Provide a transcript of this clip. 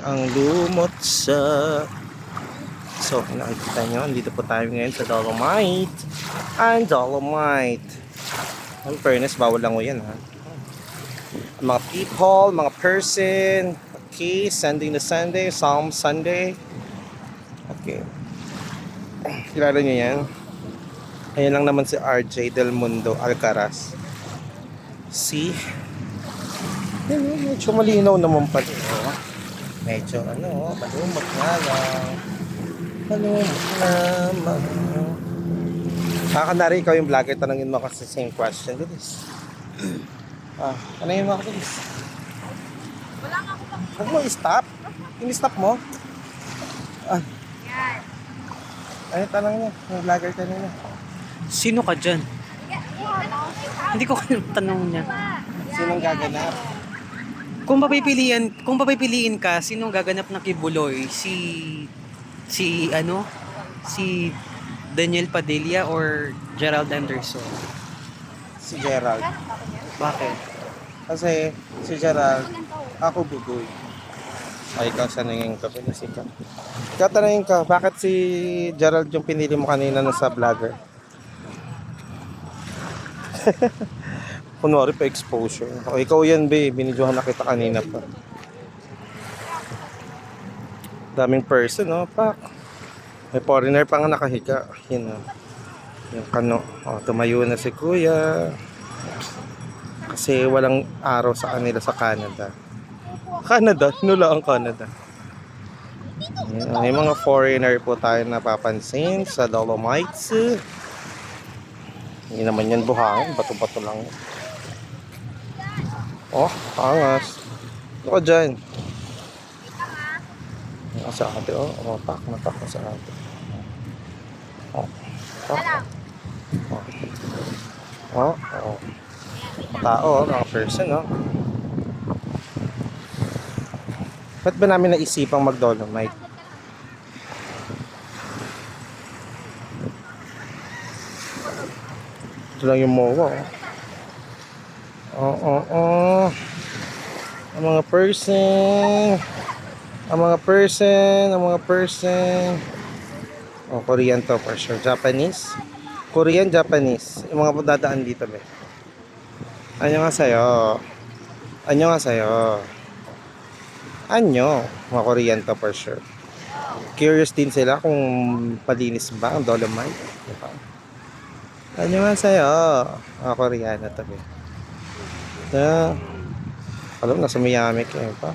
ang lumot sa... So, nakikita nyo, dito po tayo ngayon sa Dolomite. Ang Dolomite. Ang fairness, bawal lang o yan, ha. Mga people, mga person. Okay, sending the Sunday, Psalm Sunday. Okay. Kilala nyo yan? Ayan lang naman si RJ Del Mundo Alcaraz. See? Medyo malinaw naman pala. Oh. Medyo malumot nga lang. Malumot naman. Kanari, ikaw yung vlogger, tanongin mo kasi same question. Guys. Tanongin mo ako, guys. Wala nga ako pang... Huwag mo i-stop. In-stop mo. Yan. Ay, tanong niya. Yung vlogger kanina. Sino ka dyan? Hindi ko tanong niya. Sinong gaganap? Kung papipiliin ka, sinong gaganap na Kibuloy? Si Daniel Padilla or Gerald Anderson? Si Gerald. Bakit? Kasi si Gerald, ako bugoy. Ay, ikaw sa nanging ka, pinasi ka. Ikaw tanongin ka, bakit si Gerald yung pinili mo kanina sa vlogger? Kunwari pa exposure. O ikaw yan, be. Binidyohan na kita kanina pa. Daming person, no? Pak. May foreigner pa nga nakahiga. Yun, no? Yung kano. O, tumayo na si kuya. Kasi walang araw sa kanila sa Canada. Canada? Nula ang Canada. Ayan, may mga foreigner po tayo napapansin sa Dolomites. Hindi naman yan buhangin. Bato-bato lang. Oh, angas. Ito ka dyan. Sa ate, oh. Oh, tak na sa ate. Oh. Tak. Oh. Oh. Tao, mga person, oh. Ba't ba namin naisipang mag-Dolomite? Ito lang yung MOA, oh. Ang mga person. Oh, Korean to for sure. Japanese. Korean, Japanese. Yung mga dadaan dito, be. Annyeonghaseyo. Mga Korean to for sure. Curious din sila kung palinis ba ang Dolomite. Diba? Annyeonghaseyo. Mga Koreano to, be. Alam, nasa Miami kayo pa.